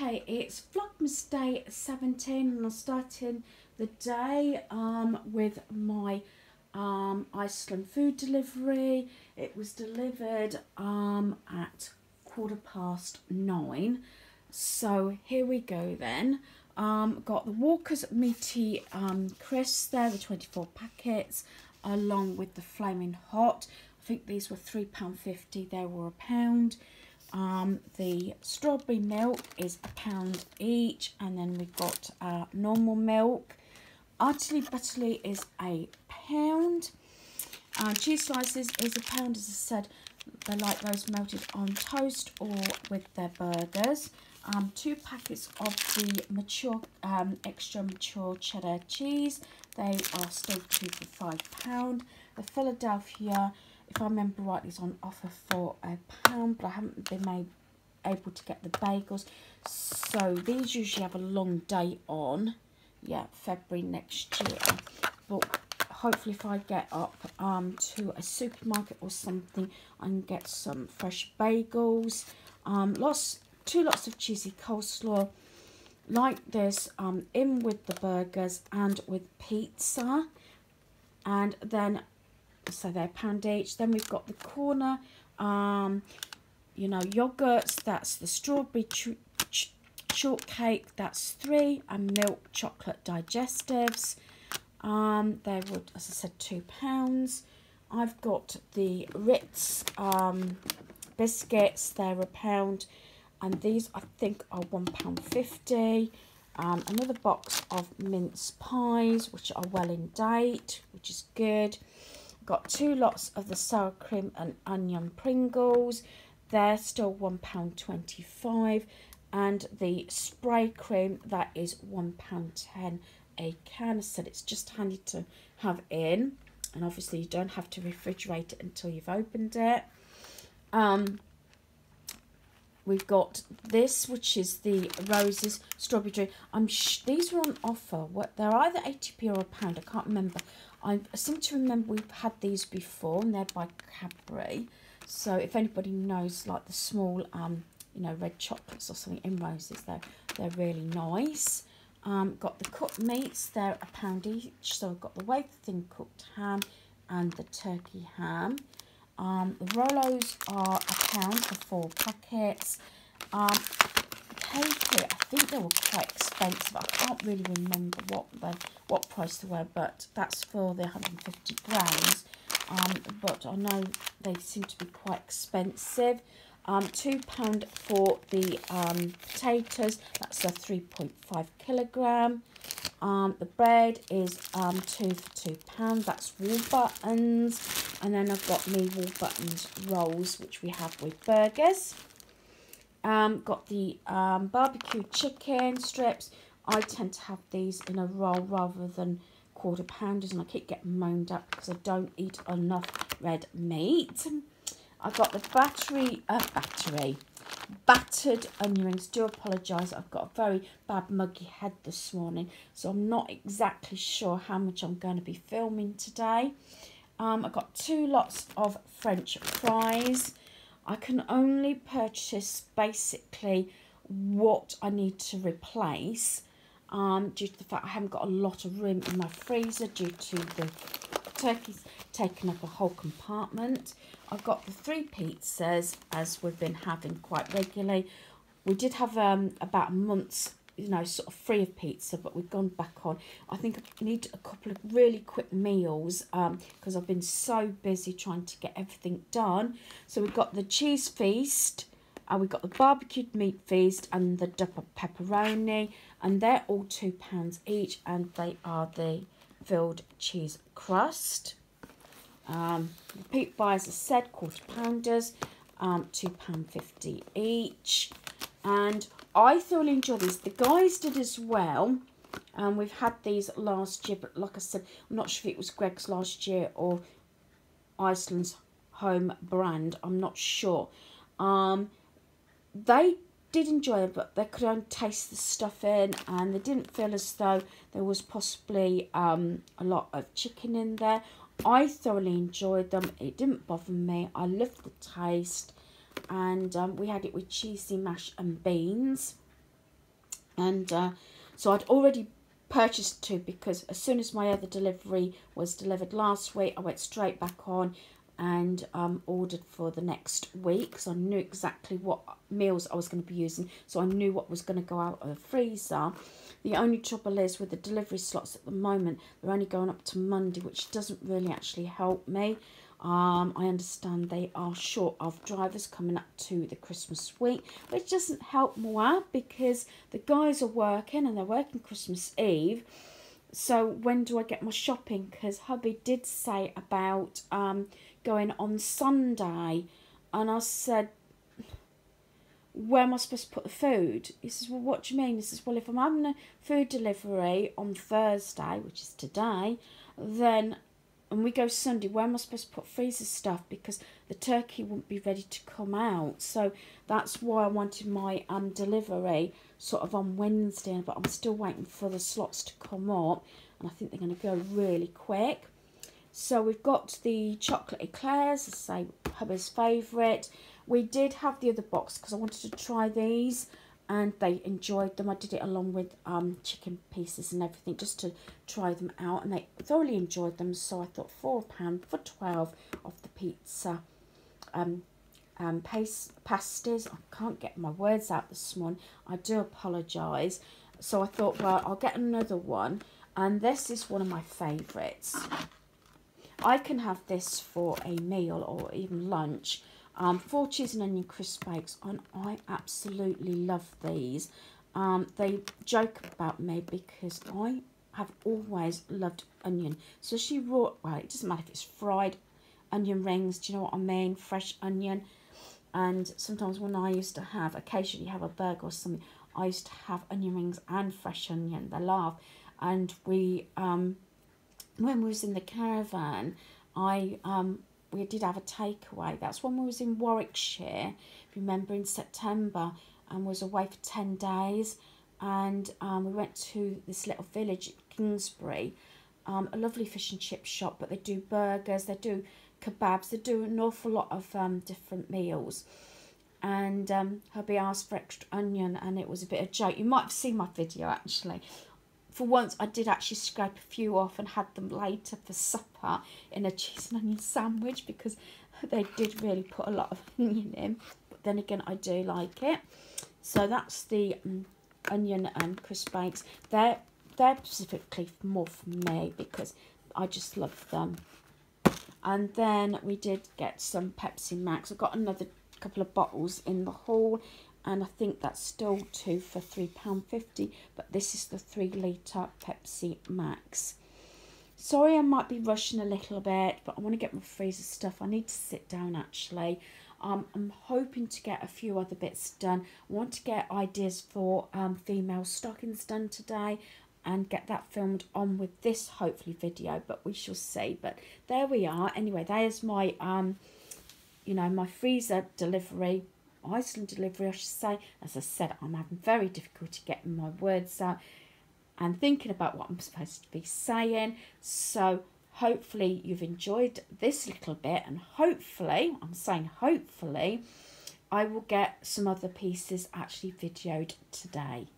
Okay, it's Vlogmas day 17 and I'm starting the day with my Iceland food delivery. It was delivered at 9:15. So here we go then. Got the Walker's Meaty crisps there, the 24 packets, along with the Flaming Hot. I think these were £3.50, they were £1. The strawberry milk is £1 each, and then we've got normal milk. Artily Butterly is £1. Cheese slices is £1, as I said. They like those melted on toast or with their burgers. 2 packets of the mature, extra mature cheddar cheese. They are still 2 for £5. The Philadelphia, if I remember rightly, is on offer for £1, but I haven't been able to get the bagels. So these usually have a long date on. Yeah, February next year. But hopefully if I get up to a supermarket or something, I can get some fresh bagels. 2 lots of cheesy coleslaw. Like this, in with the burgers and with pizza. And then, so they're £1 each. Then we've got the corner, you know, yogurts. That's the strawberry shortcake. That's 3, and milk chocolate digestives. They would, as I said, £2. I've got the Ritz biscuits. They're £1, and these I think are £1.50. Another box of mince pies, which are well in date, which is good. Got 2 lots of the sour cream and onion Pringles. They're still £1.25. And the spray cream, that is £1.10 a can. I said it's just handy to have in. And obviously you don't have to refrigerate it until you've opened it. We've got this, which is the Roses Strawberry Drink. These were on offer. They're either 80p or £1. I can't remember. I seem to remember we've had these before, and they're by Cadbury. So if anybody knows, like the small, you know, red chocolates or something in Roses, they're really nice. Got the cooked meats. They're £1 each. So I've got the wafer thin cooked ham and the turkey ham. The Rolos are £1 for 4 packets. Cake, I think they were quite expensive. I can't really remember what price they were, but that's for the 150 grams. But I know they seem to be quite expensive. £2 for the potatoes. That's a 3.5 kilogram. The bread is 2 for £2. That's Warburton's. And then I've got me Warburton's rolls, which we have with burgers. Got the barbecue chicken strips. I tend to have these in a roll rather than quarter pounders, and I keep getting moaned at because I don't eat enough red meat. I've got the battered onion rings. Do apologise, I've got a very bad muggy head this morning, so I'm not exactly sure how much I'm going to be filming today. I've got 2 lots of French fries. I can only purchase basically what I need to replace due to the fact I haven't got a lot of room in my freezer due to the turkeys taking up a whole compartment. I've got the 3 pizzas, as we've been having quite regularly. We did have about a month's, you know, sort of free of pizza, but we've gone back on. I think I need a couple of really quick meals because I've been so busy trying to get everything done. So we've got the cheese feast, we've got the barbecued meat feast, and the double pepperoni, and they're all £2 each, and they are the filled cheese crust. Repeat buy, as I said, quarter pounders, £2.50 each. And I thoroughly enjoy these. The guys did as well. We've had these last year, but like I said, I'm not sure if it was Greg's last year or Iceland's home brand. I'm not sure. They did enjoy it, but they could only taste the stuff in, and they didn't feel as though there was possibly a lot of chicken in there. I thoroughly enjoyed them. It didn't bother me. I loved the taste. And we had it with cheesy mash and beans. And so I'd already purchased 2, because as soon as my other delivery was delivered last week, I went straight back on and ordered for the next week, because I knew exactly what meals I was going to be using, so I knew what was going to go out of the freezer. The only trouble is with the delivery slots at the moment, they're only going up to Monday, which doesn't really actually help me. I understand they are short of drivers coming up to the Christmas week, which doesn't help moi, because the guys are working and they're working Christmas Eve. So when do I get my shopping? Because hubby did say about going on Sunday, and I said, where am I supposed to put the food? He says, well, what do you mean? He says, well, if I'm having a food delivery on Thursday, which is today, then, and we go Sunday, where am I supposed to put freezer stuff? Because the turkey won't be ready to come out. So that's why I wanted my delivery sort of on Wednesday, but I'm still waiting for the slots to come up, and I think they're going to go really quick. So we've got the chocolate eclairs, as I say, hubby's favourite. We did have the other box because I wanted to try these, and they enjoyed them. I did it along with chicken pieces and everything, just to try them out, and they thoroughly enjoyed them. So I thought £4 for 12 of the pizza pasties. I can't get my words out this morning. I do apologise. So I thought, well, I'll get another one, and this is one of my favourites. I can have this for a meal or even lunch. 4 cheese and onion crisp bakes, and I absolutely love these. They joke about me because I have always loved onion. So she raw, well, it doesn't matter if it's fried onion rings, do you know what I mean? Fresh onion. And sometimes when I used to have, occasionally have a burger or something, I used to have onion rings and fresh onion. They laugh. And we, when we was in the caravan, we did have a takeaway. That's when we was in Warwickshire, if you remember, in September, and was away for 10 days. And we went to this little village at Kingsbury, a lovely fish and chip shop, but they do burgers, they do kebabs, they do an awful lot of different meals. And hubby asked for extra onion, and it was a bit of a joke. You might have seen my video, actually. For once, I did actually scrape a few off and had them later for supper in a cheese and onion sandwich, because they did really put a lot of onion in. But then again, I do like it. So that's the onion and crisp bakes. They're specifically more for me because I just love them. And then we did get some Pepsi Max. I got another couple of bottles in the haul, and I think that's still 2 for £3.50, but this is the 3 litre Pepsi Max. Sorry, I might be rushing a little bit, but I want to get my freezer stuff. I need to sit down, actually. I'm hoping to get a few other bits done. I want to get ideas for female stockings done today and get that filmed on with this, hopefully, video, but we shall see. But there we are. Anyway, there's my, you know, my freezer delivery, Iceland delivery, I should say. As I said, I'm having very difficulty getting my words out and thinking about what I'm supposed to be saying. So hopefully you've enjoyed this little bit, and hopefully, I'm saying hopefully, I will get some other pieces actually videoed today.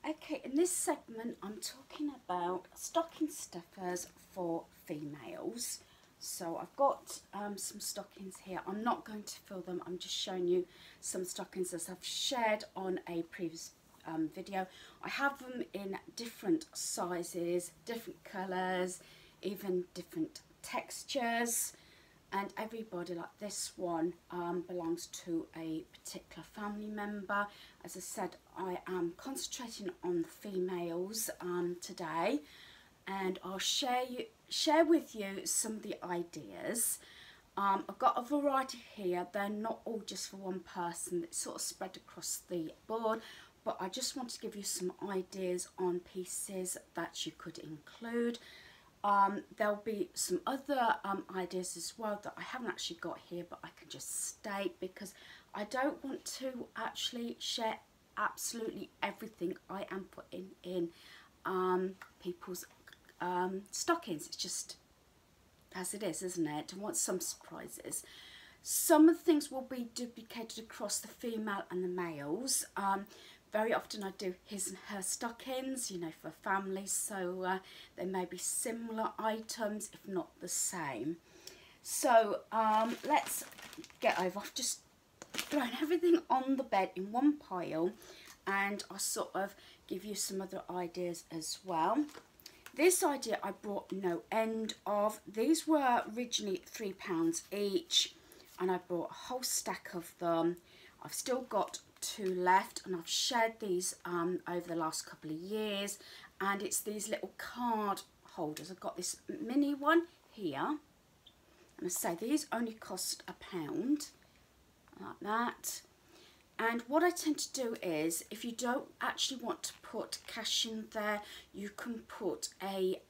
Okay, in this segment I'm talking about stocking stuffers for females. So I've got some stockings here. I'm not going to fill them, I'm just showing you some stockings as I've shared on a previous video. I have them in different sizes, different colours, even different textures, and everybody, like this one, belongs to a particular family member. As I said, I am concentrating on the females today, and I'll share with you some of the ideas. I've got a variety here. They're not all just for one person, it's sort of spread across the board, but I just want to give you some ideas on pieces that you could include. There'll be some other ideas as well that I haven't actually got here, but I can just state, because I don't want to actually share absolutely everything I am putting in people's stockings. It's just as it is, isn't it? I want some surprises. Some of the things will be duplicated across the female and the males. Very often I do his and her stockings, you know, for families, so there may be similar items, if not the same. So let's get over. I've just thrown everything on the bed in one pile, and I'll sort of give you some other ideas as well. This idea I brought no end of. These were originally £3 each, and I brought a whole stack of them. I've still got 2 left, and I've shared these over the last couple of years, and it's these little card holders. I've got this mini one here, and I say these only cost £1, like that. And what I tend to do is, if you don't actually want to put cash in there, you can put a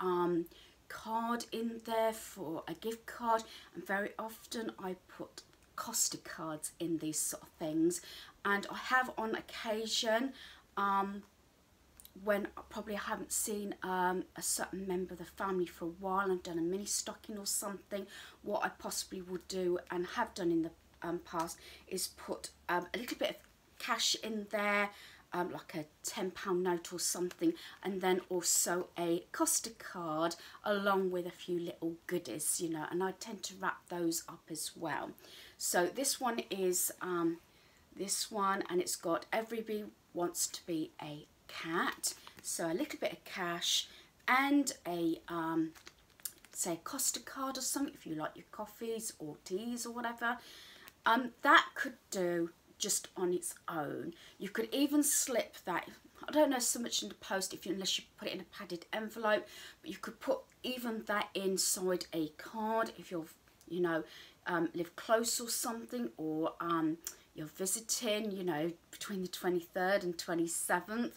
card in there for a gift card, and very often I put Costa cards in these sort of things. And I have on occasion, when probably I haven't seen a certain member of the family for a while, I've done a mini stocking or something, what I possibly would do and have done in the past is put a little bit of cash in there, like a £10 note or something, and then also a Costa card along with a few little goodies, you know, and I tend to wrap those up as well. So this one is this one, and it's got everybody wants to be a cat, so a little bit of cash and a say a Costa card or something if you like your coffees or teas or whatever. That could do just on its own. You could even slip that, I don't know so much in the post unless you put it in a padded envelope, but you could put even that inside a card if you're, you know, live close or something, or you're visiting, you know, between the 23rd and 27th,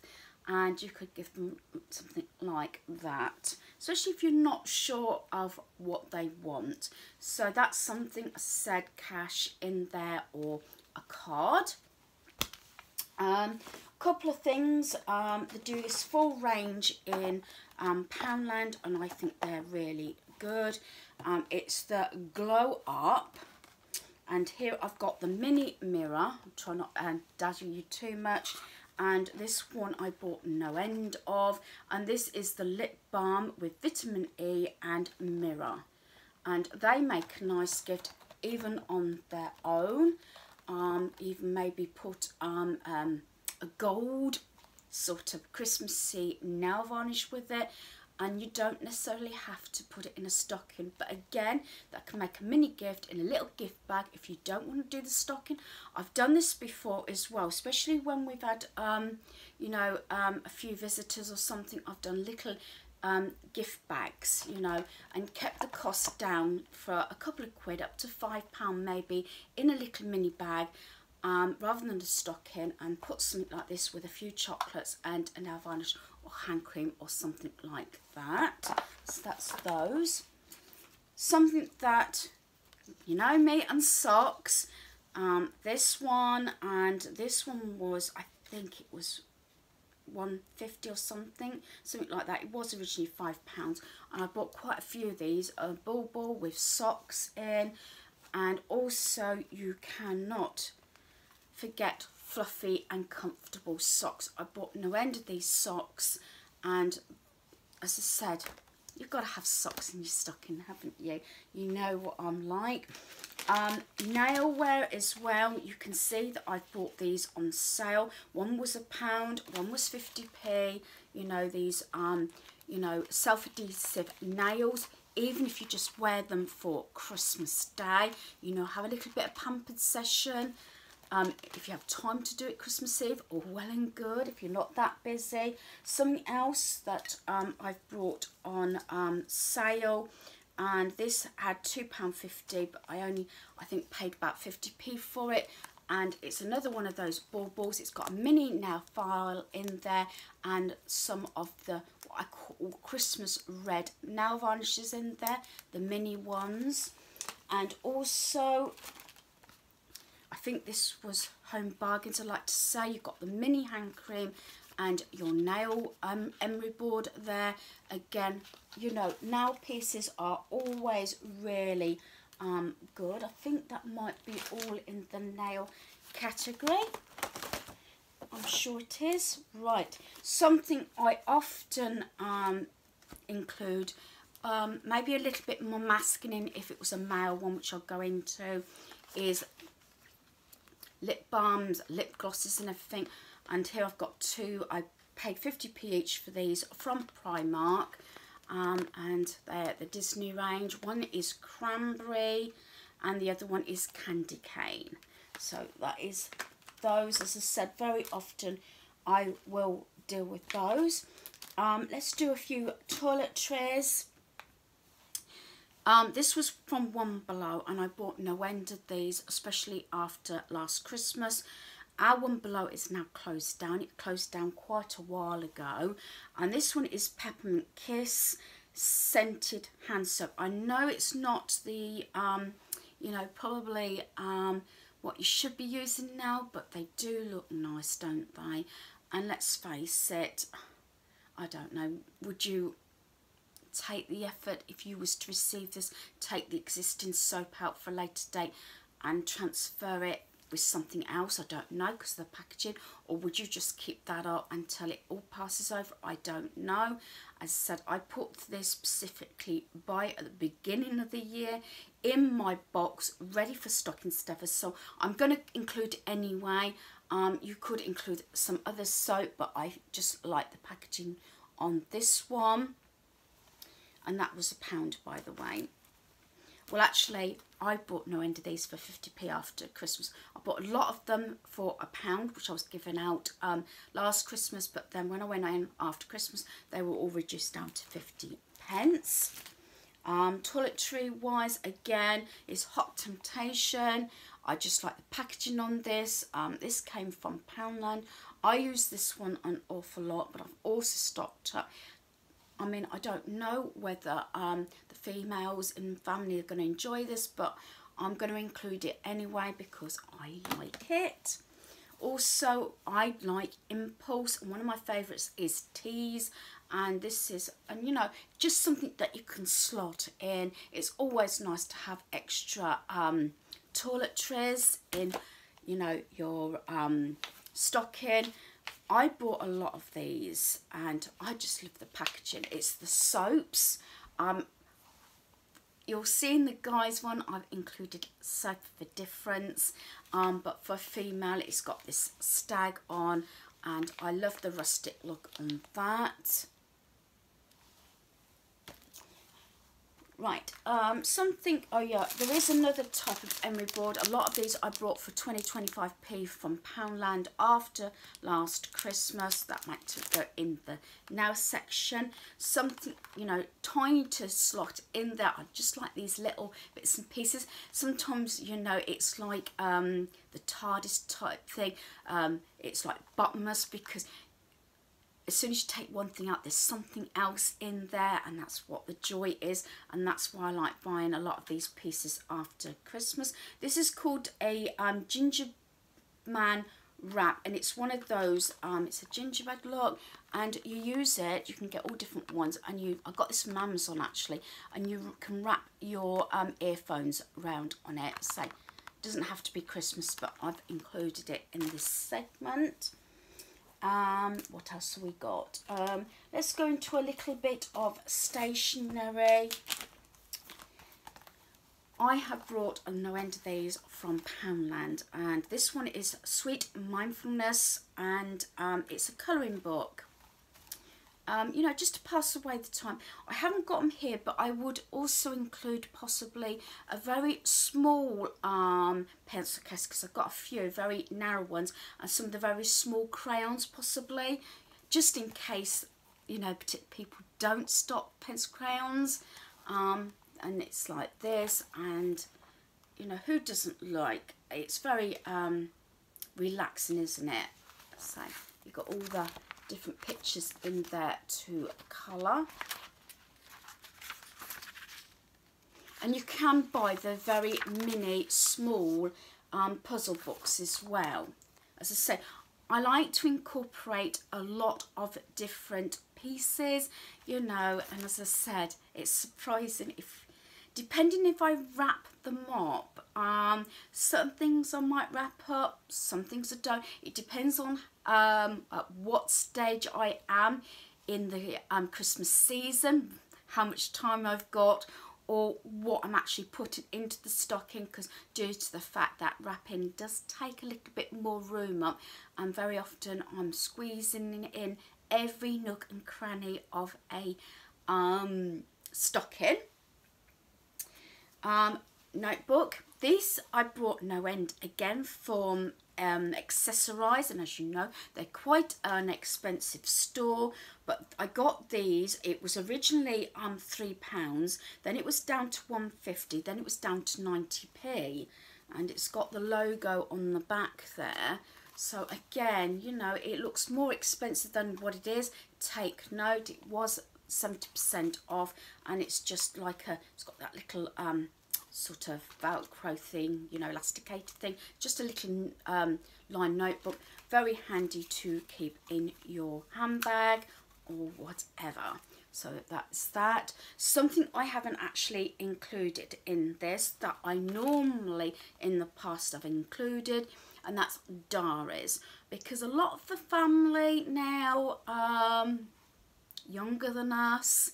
and you could give them something like that, especially if you're not sure of what they want. So that's something, I said, cash in there or a card. Couple of things that do this full range in Poundland, and I think they're really good. It's the Glow Up, and here I've got the mini mirror. I'll try not to dazzle you too much. And this one I bought no end of, and this is the lip balm with vitamin E and mirror, and they make a nice gift even on their own. Even maybe put a gold sort of Christmassy nail varnish with it, and you don't necessarily have to put it in a stocking, but again, that can make a mini gift in a little gift bag if you don't want to do the stocking. I've done this before as well, especially when we've had you know, a few visitors or something. I've done little gift bags, you know, and kept the cost down for a couple of quid, up to £5 maybe, in a little mini bag, rather than a stocking, and put something like this with a few chocolates and a nail varnish or hand cream or something like that. So that's those. Something that, you know me and socks, this one and this one was, I think it was £1.50 or something like that. It was originally £5, and I bought quite a few of these, a ball with socks in, and also you cannot forget fluffy and comfortable socks. I bought no end of these socks, and as I said, you've got to have socks in your stocking, haven't you? You know what I'm like. Nail wear as well, you can see that I've bought these on sale. One was £1, one was 50p. You know, these you know, self-adhesive nails, even if you just wear them for Christmas Day, you know, have a little bit of pampered session. If you have time to do it Christmas Eve, all well and good. If you're not that busy. Something else that I've brought on sale, and this had £2.50, but I think paid about 50p for it. And it's another one of those balls. It's got a mini nail file in there, and some of the what I call Christmas red nail varnishes in there, the mini ones. And also, I think this was Home Bargains, I like to say. You've got the mini hand cream and your nail emery board there. Again, you know, nail pieces are always really good. I think that might be all in the nail category. I'm sure it is. Right, something I often include, maybe a little bit more masculine if it was a male one, which I'll go into, is lip balms, lip glosses and everything. And here I've got two. I paid 50p each for these from Primark, and they're the Disney range. One is cranberry and the other one is candy cane. So that is those. As I said, very often I will deal with those. Let's do a few toiletries. This was from One Below, and I bought no end of these, especially after last Christmas. Our One Below is now closed down. It closed down quite a while ago. And this one is Peppermint Kiss scented hand soap. I know it's not the, you know, probably what you should be using now, but they do look nice, don't they? And let's face it, I don't know, would you take the effort if you was to receive this, take the existing soap out for a later date and transfer it with something else? I don't know, because of the packaging. Or would you just keep that up until it all passes over? I don't know. As I said, I put this specifically at the beginning of the year in my box, ready for stocking stuffers, so I'm going to include it anyway. You could include some other soap, but I just like the packaging on this one. And that was £1, by the way. Well, actually, I bought no end of these for 50p after Christmas. I bought a lot of them for £1, which I was giving out last Christmas. But then when I went in after Christmas, they were all reduced down to 50p. Toiletry-wise, again, is Hot Temptation. I just like the packaging on this. This came from Poundland. I use this one an awful lot, but I've also stocked up. I mean, I don't know whether the females in the family are going to enjoy this, but I'm going to include it anyway because I like it. Also, I like Impulse, and one of my favourites is Tease, and this is, and you know, just something that you can slot in. It's always nice to have extra toiletries in, you know, your stocking. I bought a lot of these and I just love the packaging. It's the soaps. You'll see in the guys one I've included soap for difference, but for female it's got this stag on, and I love the rustic look on that. Right, something, oh yeah, there is another type of emery board. A lot of these I brought for 20-25p from Poundland after last Christmas. That might go in the now section. Something, you know, tiny to slot in there. I just like these little bits and pieces. Sometimes, you know, it's like the TARDIS type thing. It's like Bottomless, because as soon as you take one thing out, there's something else in there, and that's what the joy is, and that's why I like buying a lot of these pieces after Christmas. This is called a ginger man wrap, and it's one of those, it's a gingerbread look, and you use it, you can get all different ones, and I got this from Amazon actually, and you can wrap your earphones around on it. So it doesn't have to be Christmas, but I've included it in this segment. What else have we got? Let's go into a little bit of stationery. I have brought no end of these from Poundland, and this one is Sweet Mindfulness, and it's a colouring book. You know, just to pass away the time. I haven't got them here, but I would also include possibly a very small pencil case, because I've got a few very narrow ones, and some of the very small crayons possibly, just in case, you know, people don't stock pencil crayons. And it's like this, and you know, who doesn't like, it's very relaxing, isn't it? So you've got all the different pictures in there to colour, and you can buy the very mini small puzzle books as well. As I say, I like to incorporate a lot of different pieces, you know, and as I said, it's surprising if depending if I wrap them up. Certain things I might wrap up, some things I don't. It depends on at what stage I am in the Christmas season, how much time I've got, or what I'm actually putting into the stocking, because due to the fact that wrapping does take a little bit more room up, and very often I'm squeezing in every nook and cranny of a stocking. Notebook. This I brought no end again from Accessorize, and as you know, they're quite an expensive store, but I got these. It was originally £3, then it was down to £1.50, then it was down to 90p, and it's got the logo on the back there. So again, you know, it looks more expensive than what it is. Take note, it was 70% off, and it's just like it's got that little sort of Velcro thing, you know, elasticated thing, just a little line notebook, very handy to keep in your handbag or whatever. So that's that. Something I haven't actually included in this that I normally in the past have included, and that's diaries, because a lot of the family now, younger than us,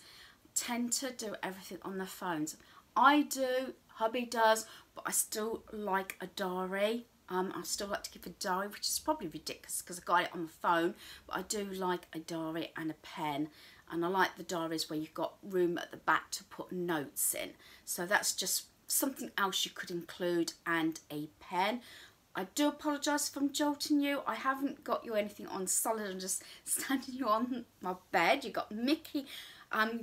tend to do everything on their phones. I do, hubby does, but I still like a diary. I still like to keep a diary, which is probably ridiculous because I got it on the phone, but I do like a diary and a pen. And I like the diaries where you've got room at the back to put notes in. So that's just something else you could include, and a pen. I do apologise if I'm jolting you. I haven't got you anything on solid. I'm just standing you on my bed. You've got Mickey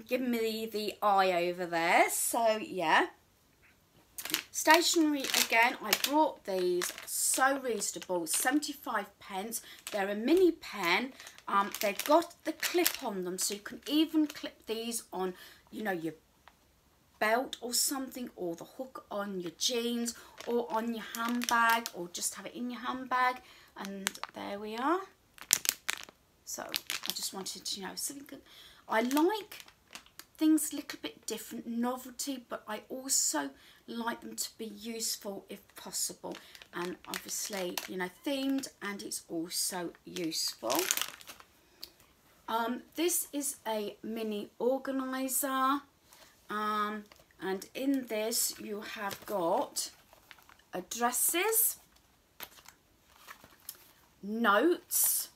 giving me the eye over there. So, yeah. Stationery again, I brought these, so reasonable, 75p. They're a mini pen. They've got the clip on them, so you can even clip these on, you know, your belt or something, or the hook on your jeans, or on your handbag, or just have it in your handbag. And there we are. So I just wanted to, you know, something good. I like things a little bit different, novelty, but I also like them to be useful if possible, and obviously, you know, themed, and it's also useful. This is a mini organizer, and in this you have got addresses, notes,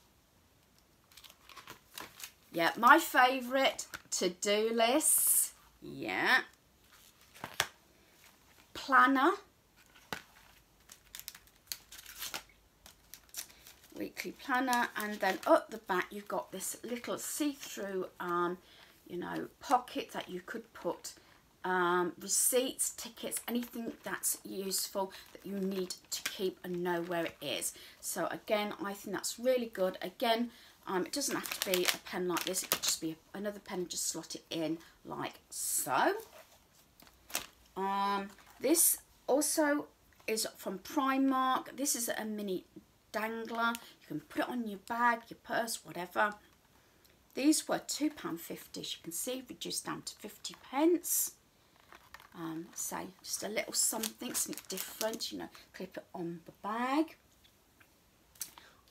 yeah, my favourite, to-do lists, yeah, planner, weekly planner, and then up the back you've got this little see-through you know, pocket that you could put receipts, tickets, anything that's useful that you need to keep and know where it is. So again, I think that's really good. Again, it doesn't have to be a pen like this, it could just be another pen and just slot it in like so. This also is from Primark. This is a mini dangler. You can put it on your bag, your purse, whatever. These were £2.50, as you can see, reduced down to 50p. Say just a little something different, you know, clip it on the bag.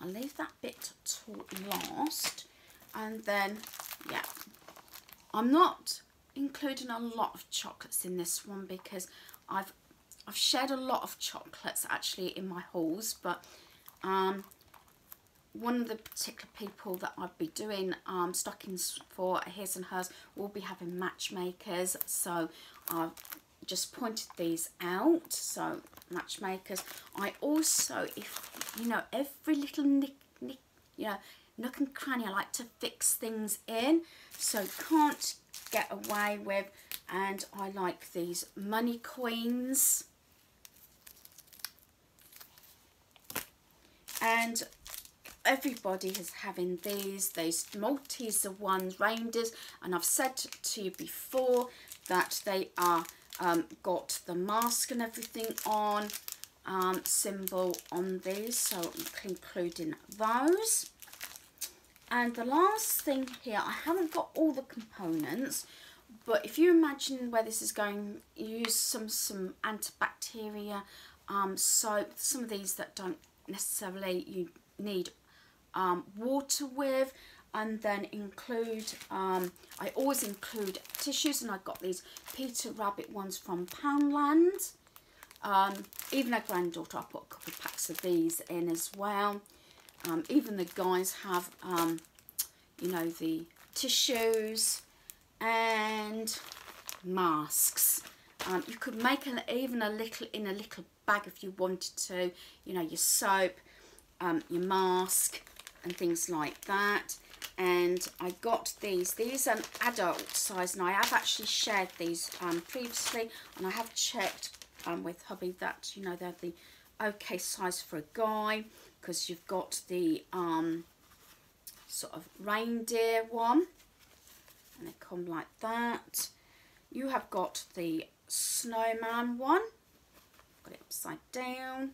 I'll leave that bit to last, and then, yeah, I'm not including a lot of chocolates in this one because I've shared a lot of chocolates actually in my hauls, but one of the particular people that I'd be doing stockings for, his and hers, will be having matchmakers, so I've just pointed these out. So matchmakers. I also, if you know, every little nick, you know, nook and cranny, I like to fix things in, so can't get away with. And I like these money coins, and everybody is having these Malteser ones, reindeers, and I've said to you before that they are got the mask and everything on, symbol on these, so including those. And the last thing here, I haven't got all the components, But if you imagine where this is going, use some antibacteria soap, some of these that don't necessarily you need water with, and then include, I always include tissues, and I got these Peter Rabbit ones from Poundland. Even our granddaughter, I put a couple of packs of these in as well. Even the guys have, you know, the tissues and masks. You could make even a little in a little bag if you wanted to, you know, your soap, your mask and things like that. And I got these are an adult size, and I have actually shared these previously, and I have checked with hubby that, you know, they're the okay size for a guy, because you've got the sort of reindeer one, and they come like that. You have got the snowman one, got it upside down,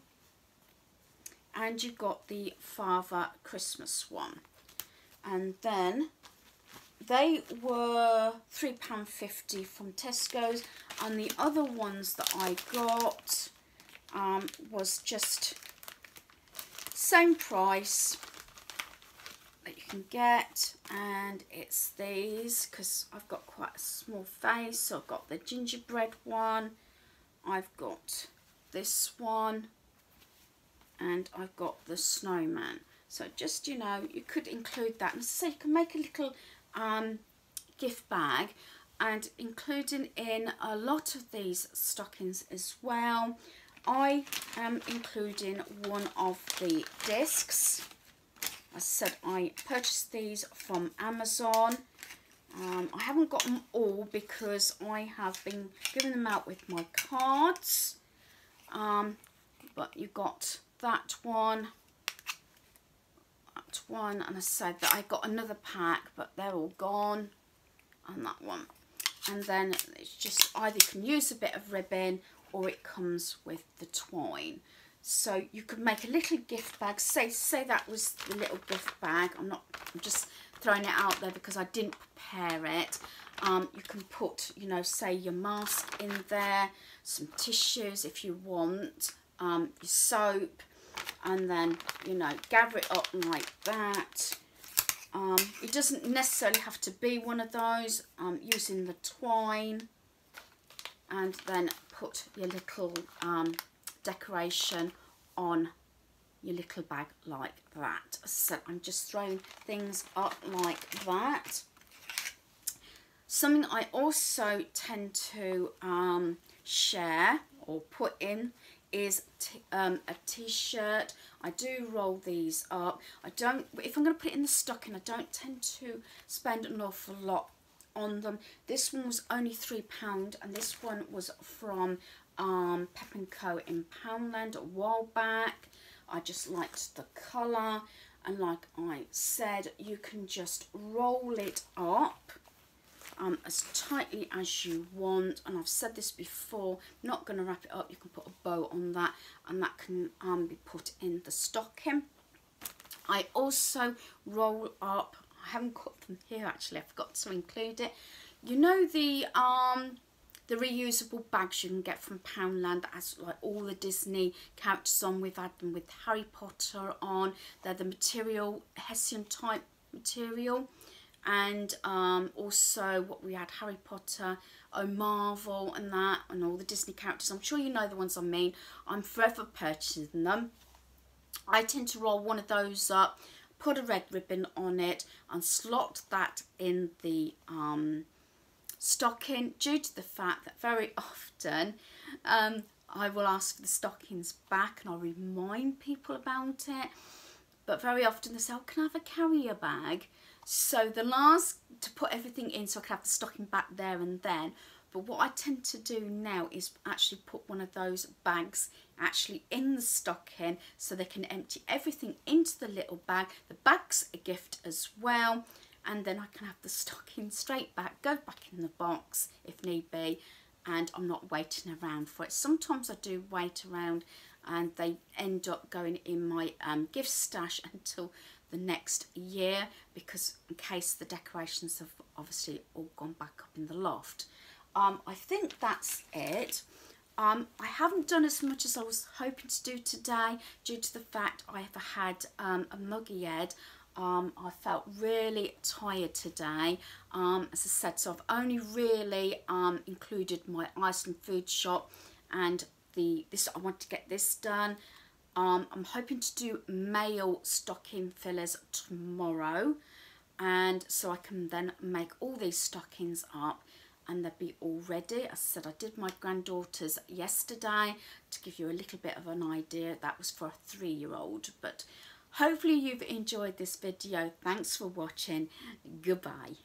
and you've got the Father Christmas one. And then they were £3.50 from Tesco's, and the other ones that I got was just same price that you can get, and it's these, because I've got quite a small face. So I've got the gingerbread one, I've got this one, and I've got the snowman. So just, you know, you could include that, and so you can make a little gift bag, and including in a lot of these stockings as well, I am including one of the discs. I said I purchased these from Amazon. I haven't got them all because I have been giving them out with my cards. But you got that one, and I said that I got another pack, but they're all gone, and that one. And then it's just either you can use a bit of ribbon, or it comes with the twine. So you could make a little gift bag. Say that was the little gift bag. I'm just throwing it out there because I didn't prepare it. You can put, you know, say your mask in there, some tissues if you want, your soap, and then, you know, gather it up like that. It doesn't necessarily have to be one of those. Using the twine, and then put your little decoration on your little bag like that. So I'm just throwing things up like that. Something I also tend to share or put in is a t-shirt. I do roll these up. I don't, if I'm going to put it in the stocking, I don't tend to spend an awful lot on them. This one was only £3, and this one was from Pep & Co in Poundland a while back. I just liked the colour, and like I said, you can just roll it up as tightly as you want. And I've said this before, I'm not going to wrap it up. You can put a bow on that, and that can be put in the stocking. I also roll up, I haven't got them here actually, I forgot to include it. You know the reusable bags you can get from Poundland that has like all the Disney characters on. We've had them with Harry Potter on. They're the material, Hessian type material. And also what we had, Harry Potter, Oh Marvel, and that, and all the Disney characters. I'm sure you know the ones I mean. I'm forever purchasing them. I tend to roll one of those up, put a red ribbon on it, and slot that in the stocking, due to the fact that very often I will ask for the stockings back, and I'll remind people about it. But very often they say, oh, can I have a carrier bag? So they'll ask to put everything in so I can have the stocking back there and then. But what I tend to do now is actually put one of those bags actually in the stocking, so they can empty everything into the little bag. The bag's a gift as well, and then I can have the stocking straight back, go back in the box if need be, and I'm not waiting around for it. Sometimes I do wait around, and they end up going in my gift stash until the next year, because in case the decorations have obviously all gone back up in the loft. I think that's it. I haven't done as much as I was hoping to do today due to the fact I have had a muggy head. I felt really tired today, as I said, so I've only really included my Iceland food shop and this. I want to get this done. I'm hoping to do male stocking fillers tomorrow, and so I can then make all these stockings up and they'll be all ready. As I said, I did my granddaughter's yesterday to give you a little bit of an idea. That was for a 3-year-old, but hopefully you've enjoyed this video. Thanks for watching. Goodbye.